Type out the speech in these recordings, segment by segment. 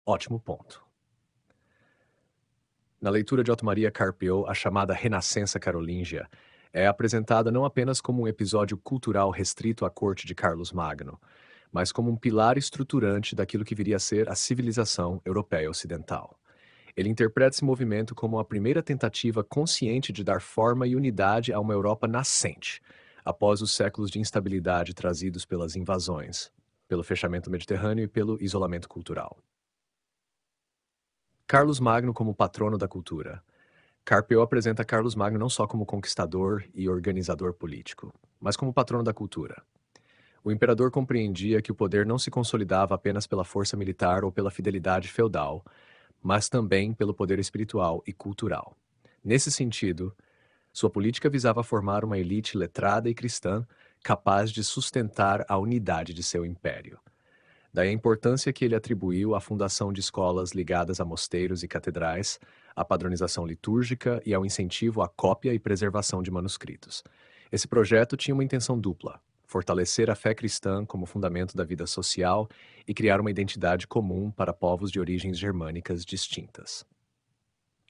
Ótimo ponto. Na leitura de Otto Maria Carpiot, a chamada Renascença Carolíngia é apresentada não apenas como um episódio cultural restrito à corte de Carlos Magno, mas como um pilar estruturante daquilo que viria a ser a civilização europeia ocidental. Ele interpreta esse movimento como a primeira tentativa consciente de dar forma e unidade a uma Europa nascente, após os séculos de instabilidade trazidos pelas invasões, pelo fechamento mediterrâneo e pelo isolamento cultural. Carlos Magno como patrono da cultura. Carpiot apresenta Carlos Magno não só como conquistador e organizador político, mas como patrono da cultura. O imperador compreendia que o poder não se consolidava apenas pela força militar ou pela fidelidade feudal, mas também pelo poder espiritual e cultural. Nesse sentido, sua política visava formar uma elite letrada e cristã capaz de sustentar a unidade de seu império. Daí a importância que ele atribuiu à fundação de escolas ligadas a mosteiros e catedrais, à padronização litúrgica e ao incentivo à cópia e preservação de manuscritos. Esse projeto tinha uma intenção dupla: fortalecer a fé cristã como fundamento da vida social e criar uma identidade comum para povos de origens germânicas distintas.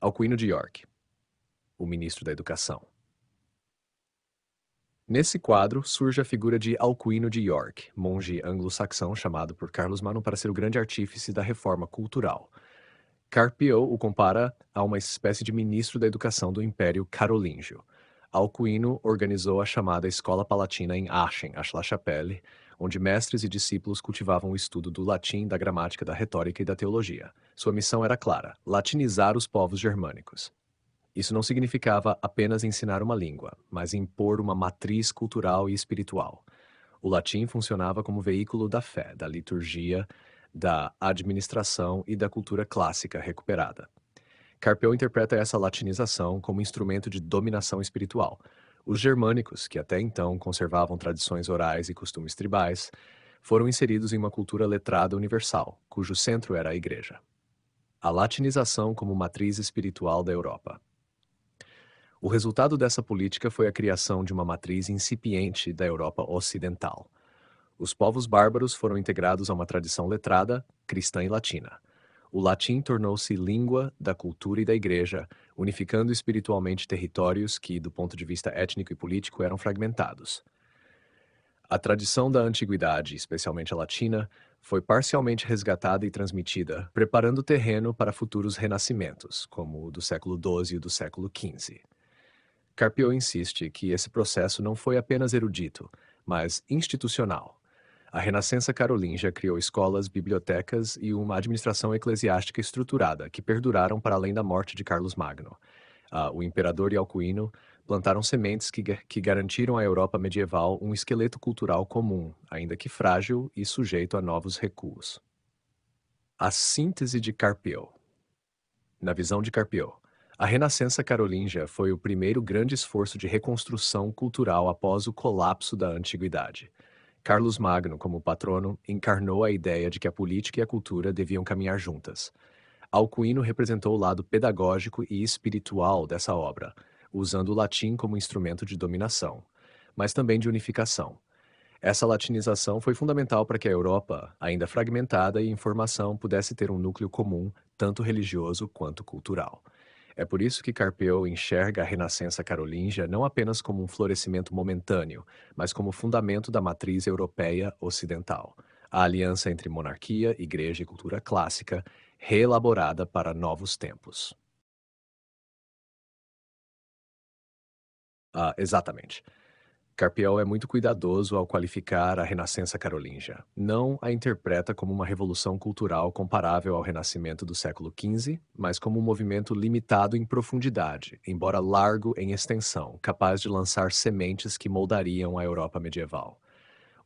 Alcuino de York, o ministro da Educação. Nesse quadro surge a figura de Alcuino de York, monge anglo-saxão chamado por Carlos Magno para ser o grande artífice da reforma cultural. Carpiot o compara a uma espécie de ministro da educação do Império Carolíngio. Alcuino organizou a chamada Escola Palatina em Aachen, Aix-la-Chapelle, onde mestres e discípulos cultivavam o estudo do latim, da gramática, da retórica e da teologia. Sua missão era clara: latinizar os povos germânicos. Isso não significava apenas ensinar uma língua, mas impor uma matriz cultural e espiritual. O latim funcionava como veículo da fé, da liturgia, da administração e da cultura clássica recuperada. Carpiot interpreta essa latinização como instrumento de dominação espiritual. Os germânicos, que até então conservavam tradições orais e costumes tribais, foram inseridos em uma cultura letrada universal, cujo centro era a Igreja. A latinização como matriz espiritual da Europa. O resultado dessa política foi a criação de uma matriz incipiente da Europa ocidental. Os povos bárbaros foram integrados a uma tradição letrada, cristã e latina. O latim tornou-se língua da cultura e da igreja, unificando espiritualmente territórios que, do ponto de vista étnico e político, eram fragmentados. A tradição da antiguidade, especialmente a latina, foi parcialmente resgatada e transmitida, preparando o terreno para futuros renascimentos, como o do século XII e do século XV. Carpiot insiste que esse processo não foi apenas erudito, mas institucional. A Renascença Carolíngia criou escolas, bibliotecas e uma administração eclesiástica estruturada, que perduraram para além da morte de Carlos Magno. O imperador e Alcuino plantaram sementes que garantiram à Europa medieval um esqueleto cultural comum, ainda que frágil e sujeito a novos recuos. A síntese de Carpiot. Na visão de Carpiot, a Renascença Carolíngia foi o primeiro grande esforço de reconstrução cultural após o colapso da Antiguidade. Carlos Magno, como patrono, encarnou a ideia de que a política e a cultura deviam caminhar juntas. Alcuino representou o lado pedagógico e espiritual dessa obra, usando o latim como instrumento de dominação, mas também de unificação. Essa latinização foi fundamental para que a Europa, ainda fragmentada e em formação, pudesse ter um núcleo comum, tanto religioso quanto cultural. É por isso que Carpiot enxerga a Renascença Carolíngia não apenas como um florescimento momentâneo, mas como fundamento da matriz europeia ocidental, a aliança entre monarquia, igreja e cultura clássica, reelaborada para novos tempos. Exatamente. Carpiel é muito cuidadoso ao qualificar a Renascença Carolíngia. Não a interpreta como uma revolução cultural comparável ao Renascimento do século XV, mas como um movimento limitado em profundidade, embora largo em extensão, capaz de lançar sementes que moldariam a Europa medieval.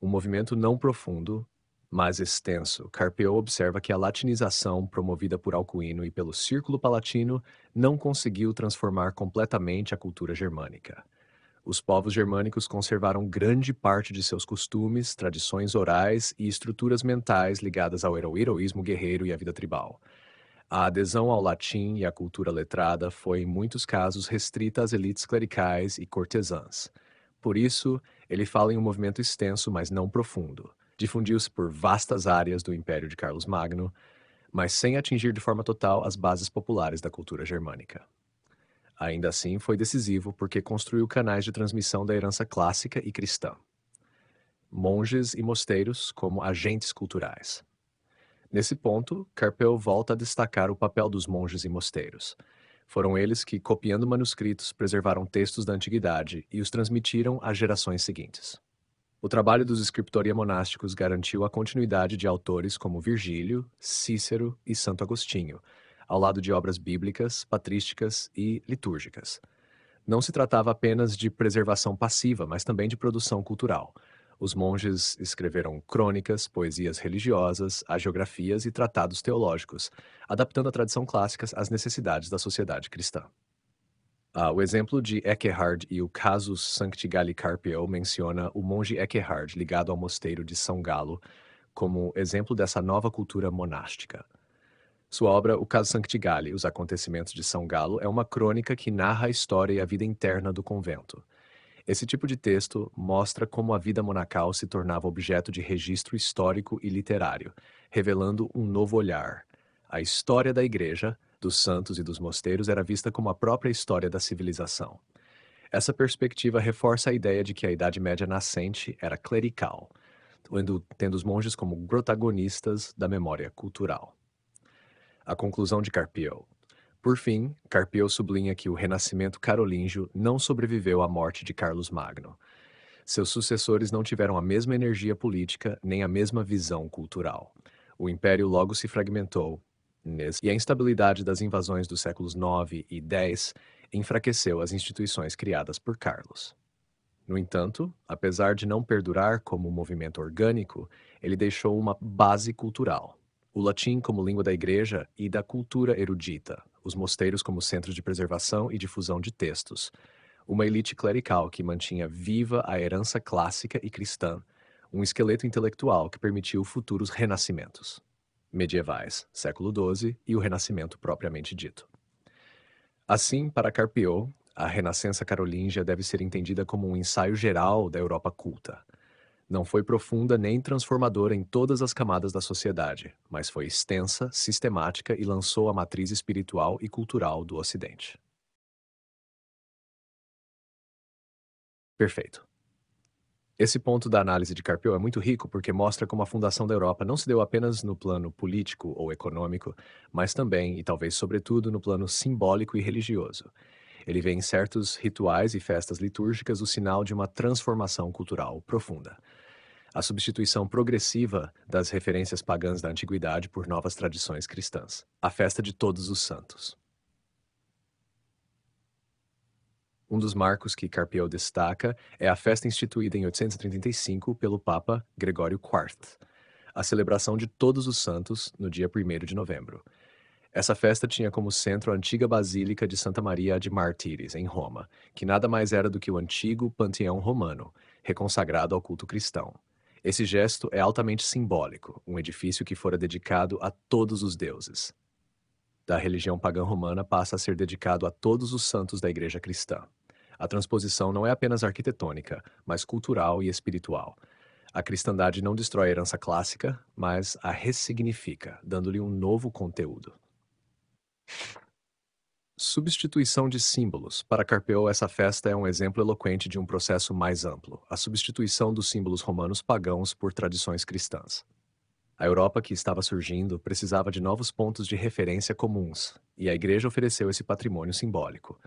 Um movimento não profundo, mas extenso. Carpiel observa que a latinização promovida por Alcuino e pelo Círculo Palatino não conseguiu transformar completamente a cultura germânica. Os povos germânicos conservaram grande parte de seus costumes, tradições orais e estruturas mentais ligadas ao heroísmo guerreiro e à vida tribal. A adesão ao latim e à cultura letrada foi, em muitos casos, restrita às elites clericais e cortesãs. Por isso, ele fala em um movimento extenso, mas não profundo. Difundiu-se por vastas áreas do Império de Carlos Magno, mas sem atingir de forma total as bases populares da cultura germânica. Ainda assim, foi decisivo porque construiu canais de transmissão da herança clássica e cristã, monges e mosteiros como agentes culturais. Nesse ponto, Carpeau volta a destacar o papel dos monges e mosteiros. Foram eles que, copiando manuscritos, preservaram textos da antiguidade e os transmitiram às gerações seguintes. O trabalho dos scriptoria monásticos garantiu a continuidade de autores como Virgílio, Cícero e Santo Agostinho, ao lado de obras bíblicas, patrísticas e litúrgicas. Não se tratava apenas de preservação passiva, mas também de produção cultural. Os monges escreveram crônicas, poesias religiosas, agiografias e tratados teológicos, adaptando a tradição clássica às necessidades da sociedade cristã. O exemplo de Eckehard e o Casus Sancti Galli Carpio menciona o monge Eckehard ligado ao mosteiro de São Galo como exemplo dessa nova cultura monástica. Sua obra, O Caso Sancti Galli, Os Acontecimentos de São Galo, é uma crônica que narra a história e a vida interna do convento. Esse tipo de texto mostra como a vida monacal se tornava objeto de registro histórico e literário, revelando um novo olhar. A história da igreja, dos santos e dos mosteiros era vista como a própria história da civilização. Essa perspectiva reforça a ideia de que a Idade Média nascente era clerical, tendo os monges como protagonistas da memória cultural. A conclusão de Carpio. Por fim, Carpio sublinha que o renascimento carolíngio não sobreviveu à morte de Carlos Magno. Seus sucessores não tiveram a mesma energia política nem a mesma visão cultural. O império logo se fragmentou, e a instabilidade das invasões dos séculos IX e X enfraqueceu as instituições criadas por Carlos. No entanto, apesar de não perdurar como um movimento orgânico, ele deixou uma base cultural. O latim como língua da igreja e da cultura erudita, os mosteiros como centros de preservação e difusão de textos, uma elite clerical que mantinha viva a herança clássica e cristã, um esqueleto intelectual que permitiu futuros renascimentos medievais, século XII e o Renascimento propriamente dito. Assim, para Carpio, a Renascença carolíngia deve ser entendida como um ensaio geral da Europa culta. Não foi profunda nem transformadora em todas as camadas da sociedade, mas foi extensa, sistemática e lançou a matriz espiritual e cultural do Ocidente. Perfeito. Esse ponto da análise de Carpio é muito rico porque mostra como a fundação da Europa não se deu apenas no plano político ou econômico, mas também, e talvez sobretudo, no plano simbólico e religioso. Ele vê em certos rituais e festas litúrgicas o sinal de uma transformação cultural profunda. A substituição progressiva das referências pagãs da antiguidade por novas tradições cristãs. A festa de Todos os Santos. Um dos marcos que Carpio destaca é a festa instituída em 835 pelo Papa Gregório IV, a celebração de Todos os Santos no dia 1º de novembro. Essa festa tinha como centro a antiga Basílica de Santa Maria de Mártires, em Roma, que nada mais era do que o antigo panteão romano, reconsagrado ao culto cristão. Esse gesto é altamente simbólico, um edifício que fora dedicado a todos os deuses da religião pagã romana passa a ser dedicado a todos os santos da Igreja cristã. A transposição não é apenas arquitetônica, mas cultural e espiritual. A cristandade não destrói a herança clássica, mas a ressignifica, dando-lhe um novo conteúdo. Substituição de símbolos. Para Carpio, essa festa é um exemplo eloquente de um processo mais amplo, a substituição dos símbolos romanos pagãos por tradições cristãs. A Europa que estava surgindo precisava de novos pontos de referência comuns, e a Igreja ofereceu esse patrimônio simbólico.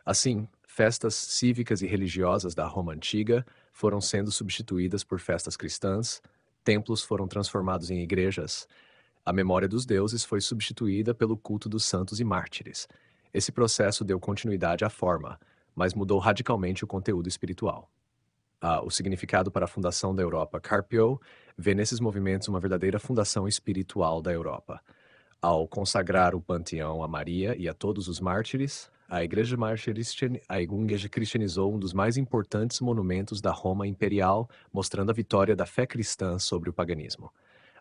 Assim, festas cívicas e religiosas da Roma antiga foram sendo substituídas por festas cristãs, templos foram transformados em igrejas, a memória dos deuses foi substituída pelo culto dos santos e mártires. Esse processo deu continuidade à forma, mas mudou radicalmente o conteúdo espiritual. O significado para a fundação da Europa. Carpio vê nesses movimentos uma verdadeira fundação espiritual da Europa. Ao consagrar o panteão a Maria e a todos os mártires, a Igreja cristianizou um dos mais importantes monumentos da Roma imperial, mostrando a vitória da fé cristã sobre o paganismo.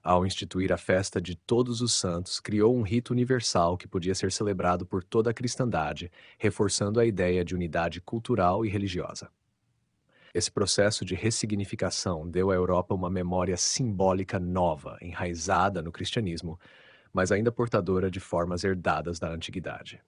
Ao instituir a festa de Todos os Santos, criou um rito universal que podia ser celebrado por toda a cristandade, reforçando a ideia de unidade cultural e religiosa. Esse processo de ressignificação deu à Europa uma memória simbólica nova, enraizada no cristianismo, mas ainda portadora de formas herdadas da antiguidade.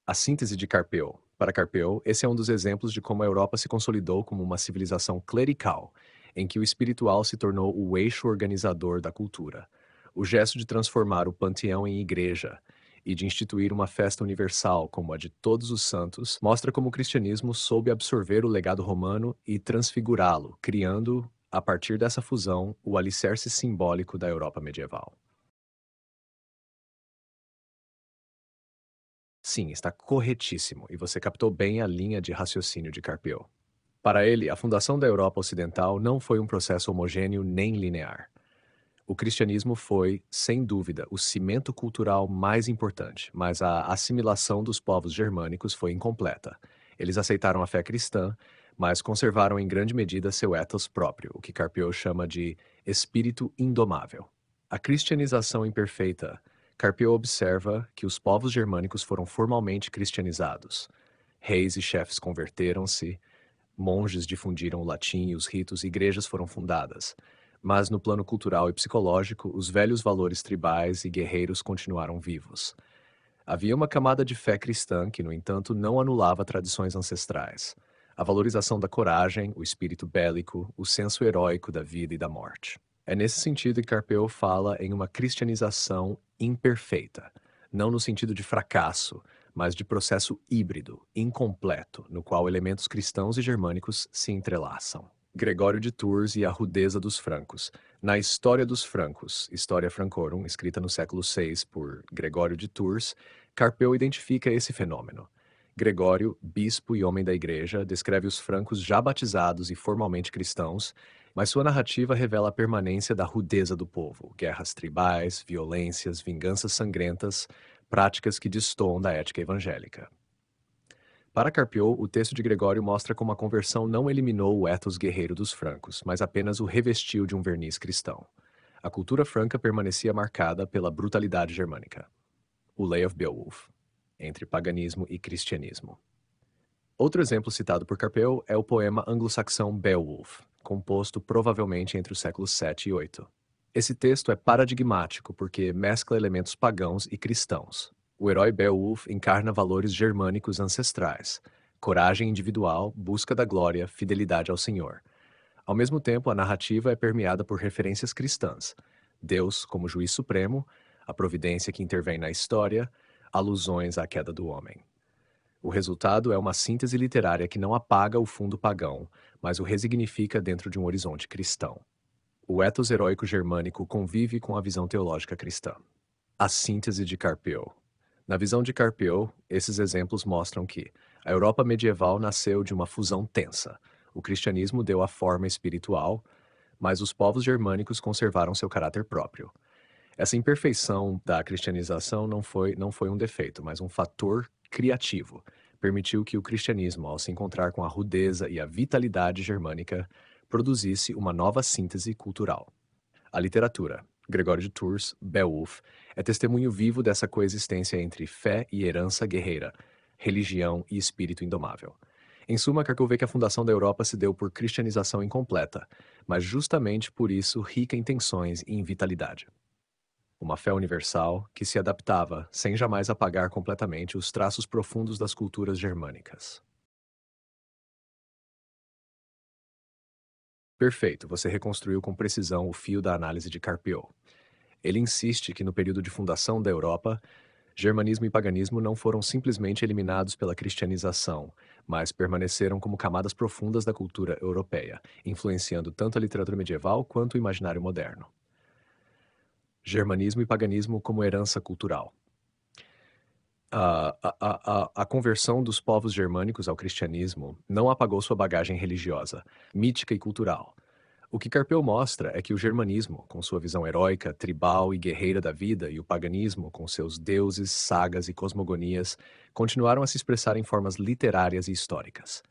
A síntese de Carpeaux. Para Carpeaux, esse é um dos exemplos de como a Europa se consolidou como uma civilização clerical, em que o espiritual se tornou o eixo organizador da cultura. O gesto de transformar o panteão em igreja e de instituir uma festa universal como a de Todos os Santos mostra como o cristianismo soube absorver o legado romano e transfigurá-lo, criando, a partir dessa fusão, o alicerce simbólico da Europa medieval. Sim, está corretíssimo, e você captou bem a linha de raciocínio de Carpeaux. Para ele, a fundação da Europa Ocidental não foi um processo homogêneo nem linear. O cristianismo foi, sem dúvida, o cimento cultural mais importante, mas a assimilação dos povos germânicos foi incompleta. Eles aceitaram a fé cristã, mas conservaram em grande medida seu ethos próprio, o que Carpeaux chama de espírito indomável. A cristianização imperfeita. Carpeaux observa que os povos germânicos foram formalmente cristianizados. Reis e chefes converteram-se, monges difundiram o latim e os ritos, e igrejas foram fundadas. Mas no plano cultural e psicológico, os velhos valores tribais e guerreiros continuaram vivos. Havia uma camada de fé cristã que, no entanto, não anulava tradições ancestrais. A valorização da coragem, o espírito bélico, o senso heróico da vida e da morte. É nesse sentido que Carpeaux fala em uma cristianização imperfeita, não no sentido de fracasso, mas de processo híbrido, incompleto, no qual elementos cristãos e germânicos se entrelaçam. Gregório de Tours e a rudeza dos francos. Na História dos Francos, Historia Francorum, escrita no século VI por Gregório de Tours, Carpeaux identifica esse fenômeno. Gregório, bispo e homem da igreja, descreve os francos já batizados e formalmente cristãos, mas sua narrativa revela a permanência da rudeza do povo, guerras tribais, violências, vinganças sangrentas, práticas que destoam da ética evangélica. Para Carpiot, o texto de Gregório mostra como a conversão não eliminou o ethos guerreiro dos francos, mas apenas o revestiu de um verniz cristão. A cultura franca permanecia marcada pela brutalidade germânica. O Lay of Beowulf, entre paganismo e cristianismo. Outro exemplo citado por Carpeaux é o poema anglo-saxão Beowulf, composto provavelmente entre os séculos 7 e 8. Esse texto é paradigmático porque mescla elementos pagãos e cristãos. O herói Beowulf encarna valores germânicos ancestrais, coragem individual, busca da glória, fidelidade ao Senhor. Ao mesmo tempo, a narrativa é permeada por referências cristãs. Deus como juiz supremo, a providência que intervém na história, alusões à queda do homem. O resultado é uma síntese literária que não apaga o fundo pagão, mas o resignifica dentro de um horizonte cristão. O ethos heróico germânico convive com a visão teológica cristã. A síntese de Carpeaux. Na visão de Carpeaux, esses exemplos mostram que a Europa medieval nasceu de uma fusão tensa. O cristianismo deu a forma espiritual, mas os povos germânicos conservaram seu caráter próprio. Essa imperfeição da cristianização não foi um defeito, mas um fator criativo. Permitiu que o cristianismo, ao se encontrar com a rudeza e a vitalidade germânica, produzisse uma nova síntese cultural. A literatura, Gregório de Tours, Beowulf, é testemunho vivo dessa coexistência entre fé e herança guerreira, religião e espírito indomável. Em suma, Carpeaux vê que a fundação da Europa se deu por cristianização incompleta, mas justamente por isso rica em tensões e em vitalidade. Uma fé universal que se adaptava, sem jamais apagar completamente os traços profundos das culturas germânicas. Perfeito, você reconstruiu com precisão o fio da análise de Carpeaux. Ele insiste que no período de fundação da Europa, germanismo e paganismo não foram simplesmente eliminados pela cristianização, mas permaneceram como camadas profundas da cultura europeia, influenciando tanto a literatura medieval quanto o imaginário moderno. Germanismo e paganismo como herança cultural. A conversão dos povos germânicos ao cristianismo não apagou sua bagagem religiosa, mítica e cultural. O que Carpeaux mostra é que o germanismo, com sua visão heróica, tribal e guerreira da vida, e o paganismo, com seus deuses, sagas e cosmogonias, continuaram a se expressar em formas literárias e históricas.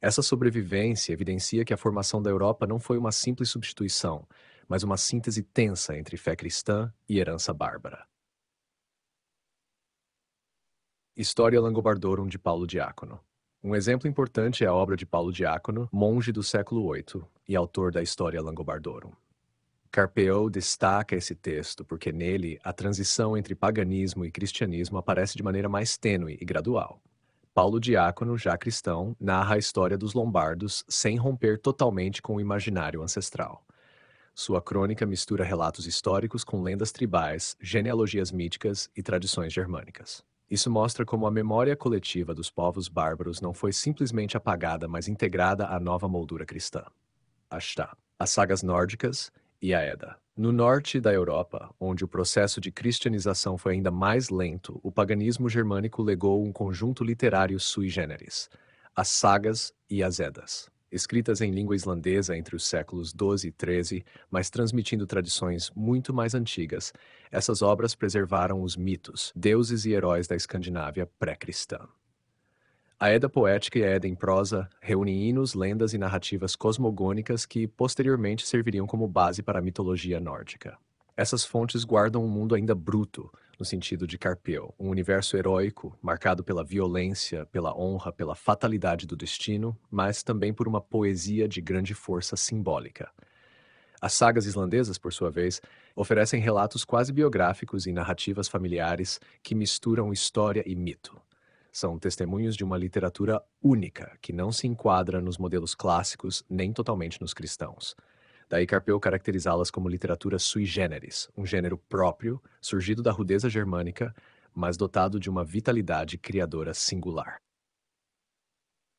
Essa sobrevivência evidencia que a formação da Europa não foi uma simples substituição, mas uma síntese tensa entre fé cristã e herança bárbara. História Langobardorum de Paulo Diácono. Um exemplo importante é a obra de Paulo Diácono, monge do século VIII e autor da História Langobardorum. Carpeaux destaca esse texto porque nele a transição entre paganismo e cristianismo aparece de maneira mais tênue e gradual. Paulo Diácono, já cristão, narra a história dos lombardos sem romper totalmente com o imaginário ancestral. Sua crônica mistura relatos históricos com lendas tribais, genealogias míticas e tradições germânicas. Isso mostra como a memória coletiva dos povos bárbaros não foi simplesmente apagada, mas integrada à nova moldura cristã. Ashta, as sagas nórdicas e a Edda. No norte da Europa, onde o processo de cristianização foi ainda mais lento, o paganismo germânico legou um conjunto literário sui generis, as sagas e as Eddas. Escritas em língua islandesa entre os séculos XII e XIII, mas transmitindo tradições muito mais antigas, essas obras preservaram os mitos, deuses e heróis da Escandinávia pré-cristã. A Edda poética e a Edda em prosa reúnem hinos, lendas e narrativas cosmogônicas que posteriormente serviriam como base para a mitologia nórdica. Essas fontes guardam um mundo ainda bruto, no sentido de Carpeo, um universo heróico, marcado pela violência, pela honra, pela fatalidade do destino, mas também por uma poesia de grande força simbólica. As sagas islandesas, por sua vez, oferecem relatos quase biográficos e narrativas familiares que misturam história e mito. São testemunhos de uma literatura única, que não se enquadra nos modelos clássicos nem totalmente nos cristãos. Daí Carpeu caracterizá-las como literatura sui generis, um gênero próprio, surgido da rudeza germânica, mas dotado de uma vitalidade criadora singular.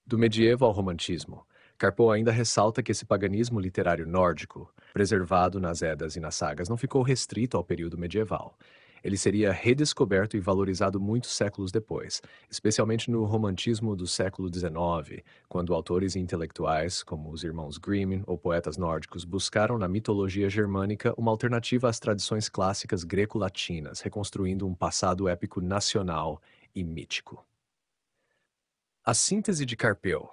Do medievo ao romantismo, Carpo ainda ressalta que esse paganismo literário nórdico, preservado nas Eddas e nas sagas, não ficou restrito ao período medieval. Ele seria redescoberto e valorizado muitos séculos depois, especialmente no romantismo do século XIX, quando autores e intelectuais, como os irmãos Grimm ou poetas nórdicos, buscaram na mitologia germânica uma alternativa às tradições clássicas greco-latinas, reconstruindo um passado épico nacional e mítico. A síntese de Carpeu.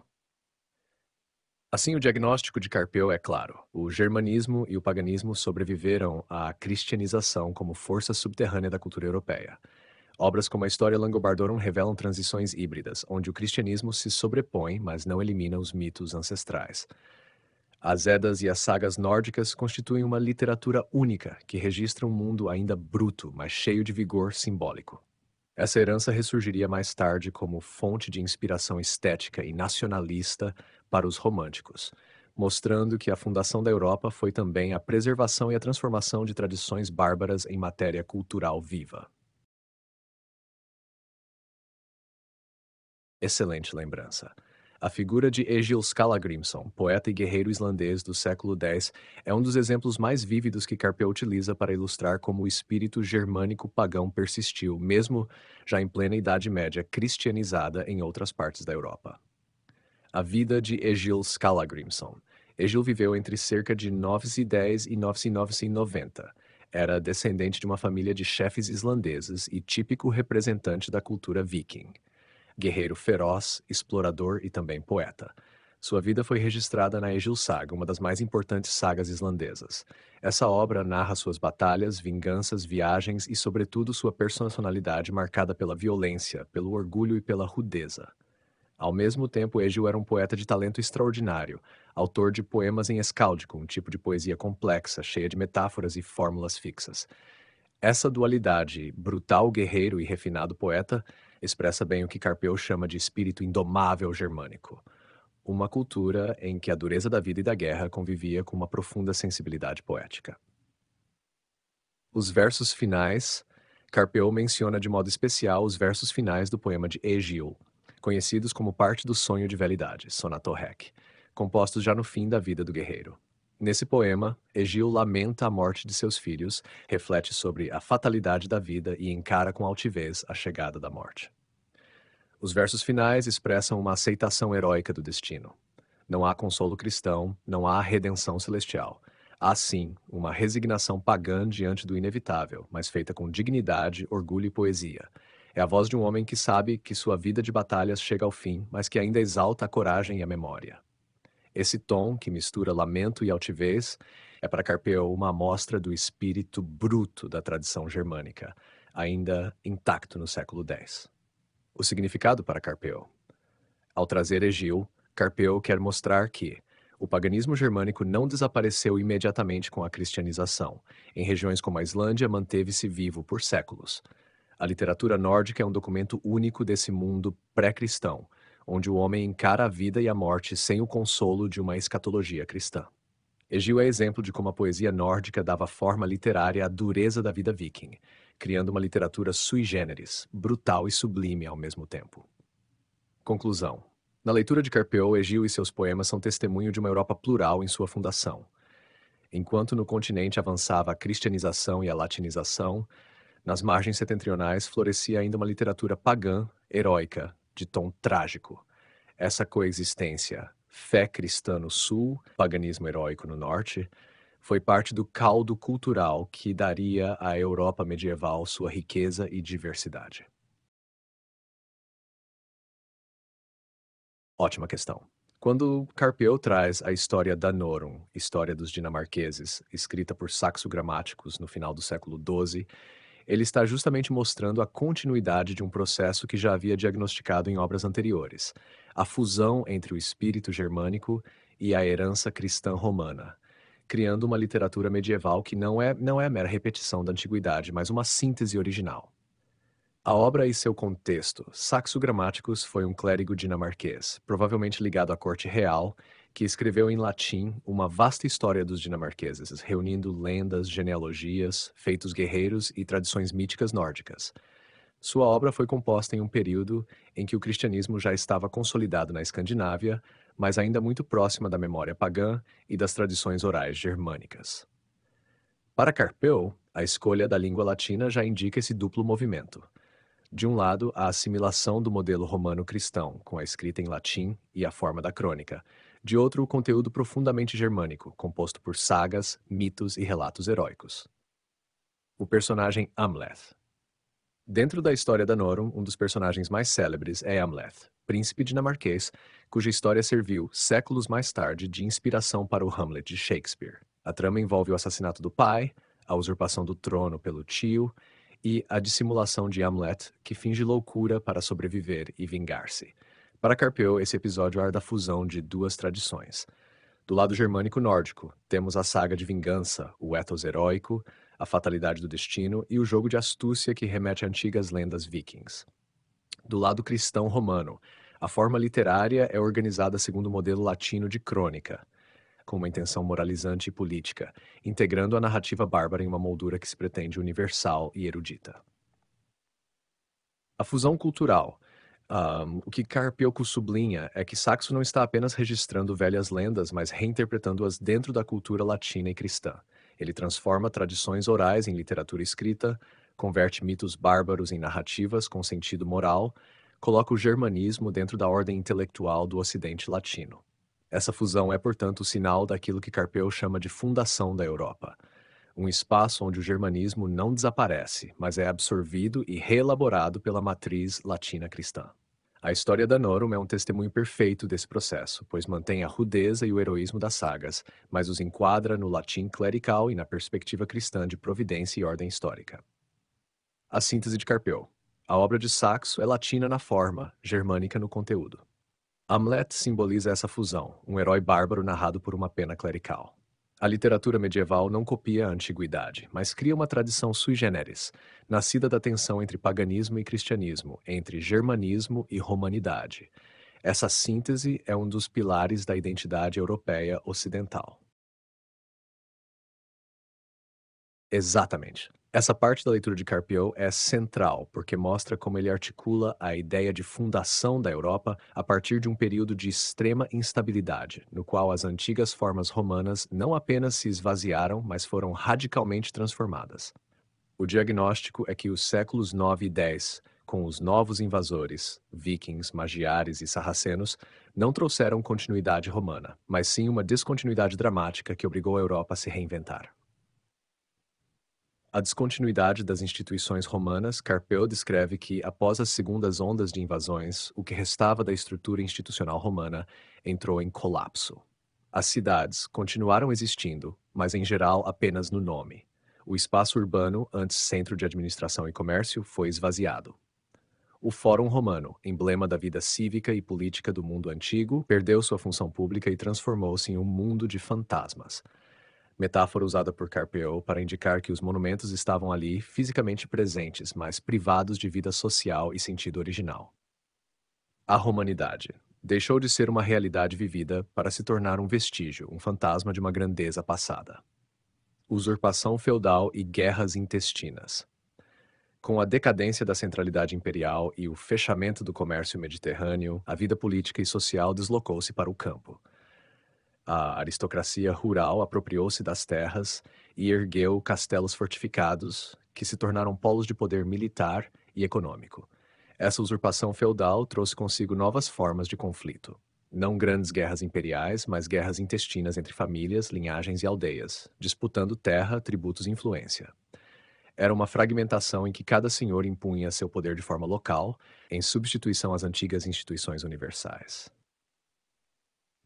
Assim, o diagnóstico de Carpeu é claro. O germanismo e o paganismo sobreviveram à cristianização como força subterrânea da cultura europeia. Obras como a História Langobardorum revelam transições híbridas, onde o cristianismo se sobrepõe, mas não elimina os mitos ancestrais. As Eddas e as sagas nórdicas constituem uma literatura única que registra um mundo ainda bruto, mas cheio de vigor simbólico. Essa herança ressurgiria mais tarde como fonte de inspiração estética e nacionalista para os românticos, mostrando que a fundação da Europa foi também a preservação e a transformação de tradições bárbaras em matéria cultural viva. Excelente lembrança. A figura de Egil Skallagrimsson, poeta e guerreiro islandês do século X, é um dos exemplos mais vívidos que Carpeu utiliza para ilustrar como o espírito germânico pagão persistiu, mesmo já em plena Idade Média cristianizada em outras partes da Europa. A vida de Egil Skallagrimsson. Egil viveu entre cerca de 910 e 990. Era descendente de uma família de chefes islandeses e típico representante da cultura viking. Guerreiro feroz, explorador e também poeta. Sua vida foi registrada na Egil Saga, uma das mais importantes sagas islandesas. Essa obra narra suas batalhas, vinganças, viagens e, sobretudo, sua personalidade marcada pela violência, pelo orgulho e pela rudeza. Ao mesmo tempo, Egil era um poeta de talento extraordinário, autor de poemas em escáldico, um tipo de poesia complexa, cheia de metáforas e fórmulas fixas. Essa dualidade, brutal guerreiro e refinado poeta, expressa bem o que Carpeu chama de espírito indomável germânico, uma cultura em que a dureza da vida e da guerra convivia com uma profunda sensibilidade poética. Os versos finais, Carpeu menciona de modo especial os versos finais do poema de Egil, conhecidos como parte do sonho de velidade, Sonato Rec, compostos já no fim da vida do guerreiro. Nesse poema, Egil lamenta a morte de seus filhos, reflete sobre a fatalidade da vida e encara com altivez a chegada da morte. Os versos finais expressam uma aceitação heróica do destino. Não há consolo cristão, não há redenção celestial. Há sim uma resignação pagã diante do inevitável, mas feita com dignidade, orgulho e poesia. É a voz de um homem que sabe que sua vida de batalhas chega ao fim, mas que ainda exalta a coragem e a memória. Esse tom, que mistura lamento e altivez, é para Carpeu uma amostra do espírito bruto da tradição germânica, ainda intacto no século X. O significado para Carpeu. Ao trazer Egil, Carpeu quer mostrar que O paganismo germânico não desapareceu imediatamente com a cristianização. Em regiões como a Islândia, manteve-se vivo por séculos. A literatura nórdica é um documento único desse mundo pré-cristão, onde o homem encara a vida e a morte sem o consolo de uma escatologia cristã. Egil é exemplo de como a poesia nórdica dava forma literária à dureza da vida viking, criando uma literatura sui generis, brutal e sublime ao mesmo tempo. Conclusão. Na leitura de Carpeaux, Egil e seus poemas são testemunho de uma Europa plural em sua fundação. Enquanto no continente avançava a cristianização e a latinização, nas margens setentrionais florescia ainda uma literatura pagã, heróica, de tom trágico. Essa coexistência, fé cristã no sul, paganismo heróico no norte, foi parte do caldo cultural que daria à Europa medieval sua riqueza e diversidade. Ótima questão. Quando Carpeaux traz a história Danorum, História dos Dinamarqueses, escrita por Saxo Grammaticus no final do século XII, ele está justamente mostrando a continuidade de um processo que já havia diagnosticado em obras anteriores, a fusão entre o espírito germânico e a herança cristã romana, criando uma literatura medieval que não é mera repetição da antiguidade, mas uma síntese original. A obra e seu contexto. Saxo Grammaticus foi um clérigo dinamarquês, provavelmente ligado à corte real, que escreveu em latim uma vasta história dos dinamarqueses, reunindo lendas, genealogias, feitos guerreiros e tradições míticas nórdicas. Sua obra foi composta em um período em que o cristianismo já estava consolidado na Escandinávia, mas ainda muito próxima da memória pagã e das tradições orais germânicas. Para Carpeaux, a escolha da língua latina já indica esse duplo movimento. De um lado, a assimilação do modelo romano-cristão, com a escrita em latim e a forma da crônica. De outro, o conteúdo profundamente germânico, composto por sagas, mitos e relatos heróicos. O personagem Amleth. Dentro da história da Norum, um dos personagens mais célebres é Amleth, príncipe dinamarquês, cuja história serviu, séculos mais tarde, de inspiração para o Hamlet de Shakespeare. A trama envolve o assassinato do pai, a usurpação do trono pelo tio e a dissimulação de Hamlet, que finge loucura para sobreviver e vingar-se. Para Carpeaux, esse episódio arda a fusão de duas tradições. Do lado germânico nórdico, temos a saga de vingança, o ethos heróico, a fatalidade do destino e o jogo de astúcia que remete a antigas lendas vikings. Do lado cristão romano, a forma literária é organizada segundo o modelo latino de crônica, com uma intenção moralizante e política, integrando a narrativa bárbara em uma moldura que se pretende universal e erudita. A fusão cultural. O que Carpioco sublinha é que Saxo não está apenas registrando velhas lendas, mas reinterpretando-as dentro da cultura latina e cristã. Ele transforma tradições orais em literatura escrita, converte mitos bárbaros em narrativas com sentido moral, coloca o germanismo dentro da ordem intelectual do Ocidente latino. Essa fusão é, portanto, o sinal daquilo que Carpeaux chama de fundação da Europa, um espaço onde o germanismo não desaparece, mas é absorvido e reelaborado pela matriz latina cristã. A história da Norum é um testemunho perfeito desse processo, pois mantém a rudeza e o heroísmo das sagas, mas os enquadra no latim clerical e na perspectiva cristã de providência e ordem histórica. A síntese de Carpeaux. A obra de Saxo é latina na forma, germânica no conteúdo. Hamlet simboliza essa fusão, um herói bárbaro narrado por uma pena clerical. A literatura medieval não copia a antiguidade, mas cria uma tradição sui generis, nascida da tensão entre paganismo e cristianismo, entre germanismo e romanidade. Essa síntese é um dos pilares da identidade europeia ocidental. Exatamente. Essa parte da leitura de Carpeaux é central, porque mostra como ele articula a ideia de fundação da Europa a partir de um período de extrema instabilidade, no qual as antigas formas romanas não apenas se esvaziaram, mas foram radicalmente transformadas. O diagnóstico é que os séculos 9 e 10, com os novos invasores, vikings, magiares e sarracenos, não trouxeram continuidade romana, mas sim uma descontinuidade dramática que obrigou a Europa a se reinventar. A descontinuidade das instituições romanas, Carpeaux descreve que, após as segundas ondas de invasões, o que restava da estrutura institucional romana entrou em colapso. As cidades continuaram existindo, mas em geral apenas no nome. O espaço urbano, antes centro de administração e comércio, foi esvaziado. O Fórum Romano, emblema da vida cívica e política do mundo antigo, perdeu sua função pública e transformou-se em um mundo de fantasmas. Metáfora usada por Carpeaux para indicar que os monumentos estavam ali fisicamente presentes, mas privados de vida social e sentido original. A romanidade deixou de ser uma realidade vivida para se tornar um vestígio, um fantasma de uma grandeza passada. Usurpação feudal e guerras intestinas. Com a decadência da centralidade imperial e o fechamento do comércio mediterrâneo, a vida política e social deslocou-se para o campo. A aristocracia rural apropriou-se das terras e ergueu castelos fortificados, que se tornaram polos de poder militar e econômico. Essa usurpação feudal trouxe consigo novas formas de conflito. Não grandes guerras imperiais, mas guerras intestinas entre famílias, linhagens e aldeias, disputando terra, tributos e influência. Era uma fragmentação em que cada senhor impunha seu poder de forma local, em substituição às antigas instituições universais.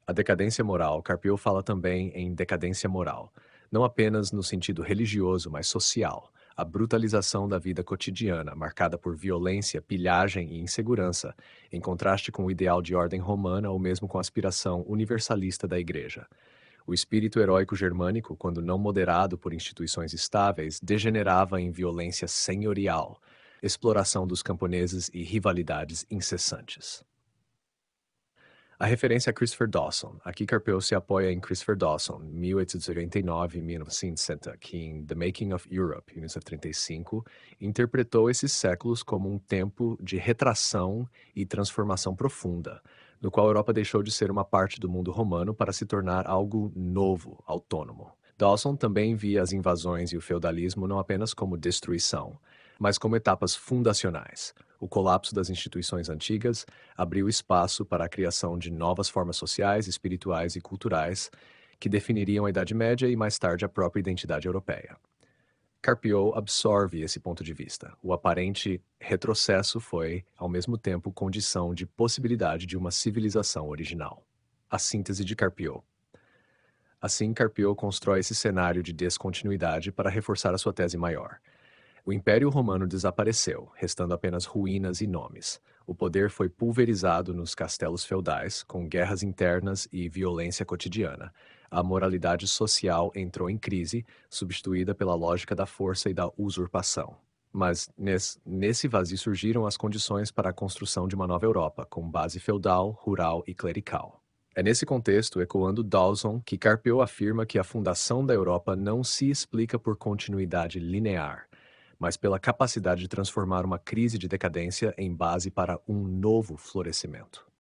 A decadência moral, Carpeaux fala também em decadência moral, não apenas no sentido religioso, mas social. A brutalização da vida cotidiana, marcada por violência, pilhagem e insegurança, em contraste com o ideal de ordem romana ou mesmo com a aspiração universalista da Igreja. O espírito heróico germânico, quando não moderado por instituições estáveis, degenerava em violência senhorial, exploração dos camponeses e rivalidades incessantes. A referência a Christopher Dawson. Aqui Carpeaux se apoia em Christopher Dawson, 1889-1960, que em The Making of Europe, 1935, interpretou esses séculos como um tempo de retração e transformação profunda, no qual a Europa deixou de ser uma parte do mundo romano para se tornar algo novo, autônomo. Dawson também via as invasões e o feudalismo não apenas como destruição, mas como etapas fundacionais. O colapso das instituições antigas abriu espaço para a criação de novas formas sociais, espirituais e culturais que definiriam a Idade Média e mais tarde a própria identidade europeia. Carpeaux absorve esse ponto de vista. O aparente retrocesso foi, ao mesmo tempo, condição de possibilidade de uma civilização original. A síntese de Carpeaux. Assim, Carpeaux constrói esse cenário de descontinuidade para reforçar a sua tese maior. O Império Romano desapareceu, restando apenas ruínas e nomes. O poder foi pulverizado nos castelos feudais, com guerras internas e violência cotidiana. A moralidade social entrou em crise, substituída pela lógica da força e da usurpação. Mas nesse vazio surgiram as condições para a construção de uma nova Europa, com base feudal, rural e clerical. É nesse contexto, ecoando Dawson, que Carpeaux afirma que a fundação da Europa não se explica por continuidade linear, mas pela capacidade de transformar uma crise de decadência em base para um novo florescimento.